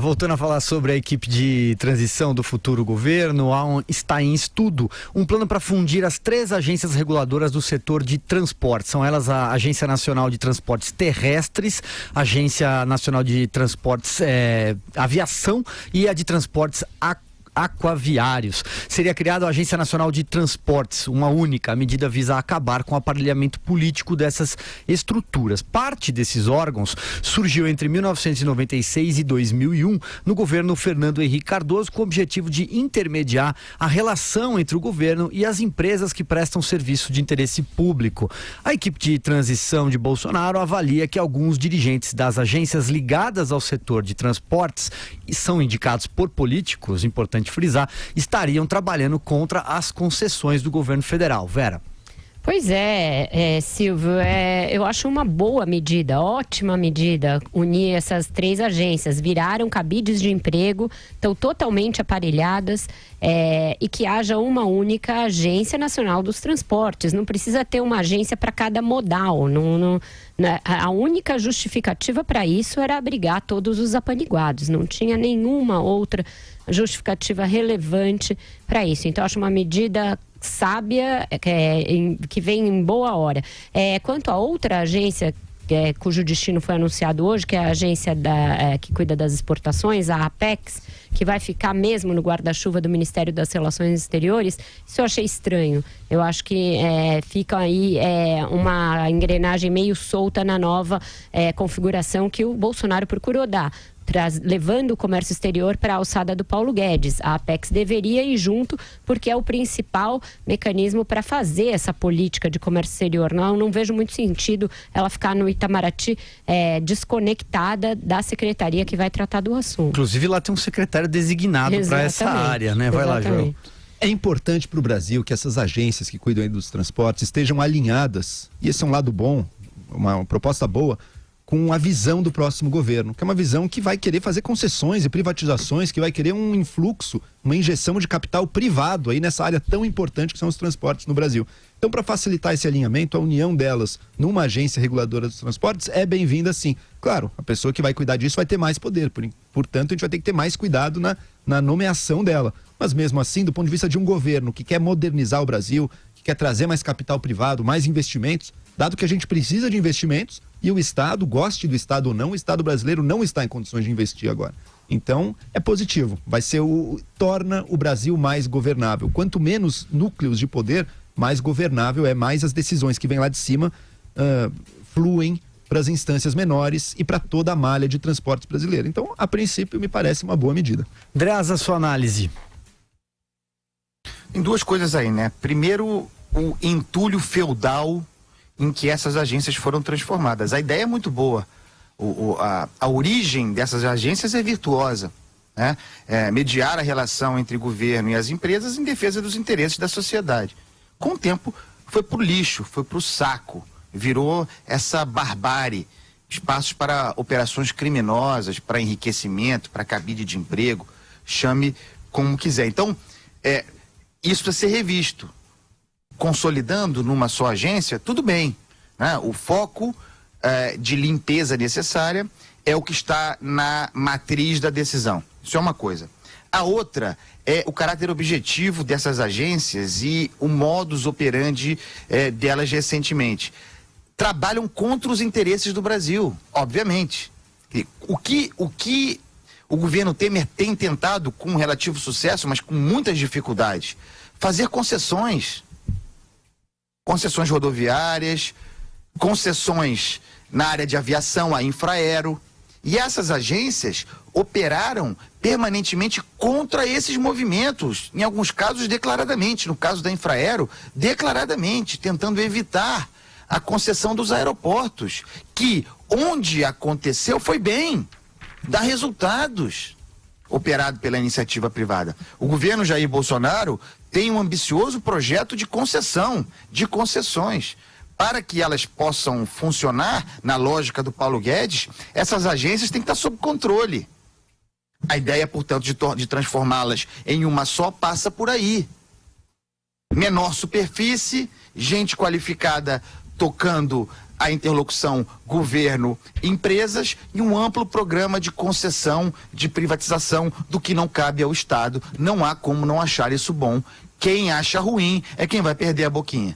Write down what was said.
voltando a falar sobre a equipe de transição do futuro governo, está em estudo um plano para fundir as 3 agências reguladoras do setor de transporte. São elas a Agência Nacional de Transportes Terrestres, a Agência Nacional de Transportes Aviação e a de Transportes Aquaviários. Seria criada a Agência Nacional de Transportes, uma única. A medida visa acabar com o aparelhamento político dessas estruturas. Parte desses órgãos surgiu entre 1996 e 2001 no governo Fernando Henrique Cardoso, com o objetivo de intermediar a relação entre o governo e as empresas que prestam serviço de interesse público. A equipe de transição de Bolsonaro avalia que alguns dirigentes das agências ligadas ao setor de transportes e são indicados por políticos, importante frisar, estariam trabalhando contra as concessões do governo federal. Vera. Pois Silvio, eu acho uma boa medida, ótima medida, unir essas 3 agências, viraram cabides de emprego, estão totalmente aparelhadas, e que haja uma única Agência Nacional dos Transportes, não precisa ter uma agência para cada modal, a única justificativa para isso era abrigar todos os apaniguados, não tinha nenhuma outra justificativa relevante para isso, então acho uma medida sábia, que vem em boa hora. Quanto a outra agência, cujo destino foi anunciado hoje, que é a agência que cuida das exportações, a Apex, que vai ficar mesmo no guarda-chuva do Ministério das Relações Exteriores, isso eu achei estranho. Eu acho que fica aí uma engrenagem meio solta na nova configuração que o Bolsonaro procurou dar, levando o comércio exterior para a alçada do Paulo Guedes. A Apex deveria ir junto, porque é o principal mecanismo para fazer essa política de comércio exterior. Não vejo muito sentido ela ficar no Itamaraty desconectada da secretaria que vai tratar do assunto. Inclusive lá tem um secretário designado para essa área, né? Vai lá, João. É importante para o Brasil que essas agências que cuidam aí dos transportes estejam alinhadas, e esse é um lado bom, uma proposta boa, com a visão do próximo governo, que é uma visão que vai querer fazer concessões e privatizações, que vai querer um influxo, uma injeção de capital privado aí nessa área tão importante que são os transportes no Brasil. Então, para facilitar esse alinhamento, a união delas numa agência reguladora dos transportes é bem-vinda, sim. Claro, a pessoa que vai cuidar disso vai ter mais poder, portanto, a gente vai ter que ter mais cuidado na nomeação dela. Mas mesmo assim, do ponto de vista de um governo que quer modernizar o Brasil, que quer trazer mais capital privado, mais investimentos, dado que a gente precisa de investimentos e o Estado, goste do Estado ou não, o Estado brasileiro não está em condições de investir agora. Então, é positivo. Torna o Brasil mais governável. Quanto menos núcleos de poder, mais governável mais as decisões que vêm lá de cima fluem para as instâncias menores e para toda a malha de transportes brasileira. Então, a princípio, me parece uma boa medida. Draza, sua análise. Tem 2 coisas aí, né? Primeiro, o entulho feudal em que essas agências foram transformadas. A ideia é muito boa. A origem dessas agências é virtuosa, né? Mediar a relação entre o governo e as empresas em defesa dos interesses da sociedade. Com o tempo, foi pro lixo, foi pro saco, virou essa barbárie, espaços para operações criminosas, para enriquecimento, para cabide de emprego, chame como quiser. Então, isso precisa ser revisto. Consolidando numa só agência, tudo bem, né? O foco de limpeza necessária é o que está na matriz da decisão. Isso é uma coisa. A outra é o caráter objetivo dessas agências e o modus operandi delas recentemente. Trabalham contra os interesses do Brasil, obviamente. E o que o governo Temer tem tentado com relativo sucesso, mas com muitas dificuldades, fazer concessões rodoviárias, concessões na área de aviação, a Infraero. E essas agências operaram permanentemente contra esses movimentos, em alguns casos declaradamente, no caso da Infraero, declaradamente, tentando evitar a concessão dos aeroportos, que onde aconteceu foi bem, dá resultados, operado pela iniciativa privada. O governo Jair Bolsonaro tem um ambicioso projeto de concessão, de concessões. Para que elas possam funcionar na lógica do Paulo Guedes, essas agências têm que estar sob controle. A ideia, portanto, de transformá-las em uma só passa por aí. Menor superfície, gente qualificada tocando a interlocução governo-empresas e um amplo programa de concessão, de privatização do que não cabe ao Estado. Não há como não achar isso bom. Quem acha ruim é quem vai perder a boquinha.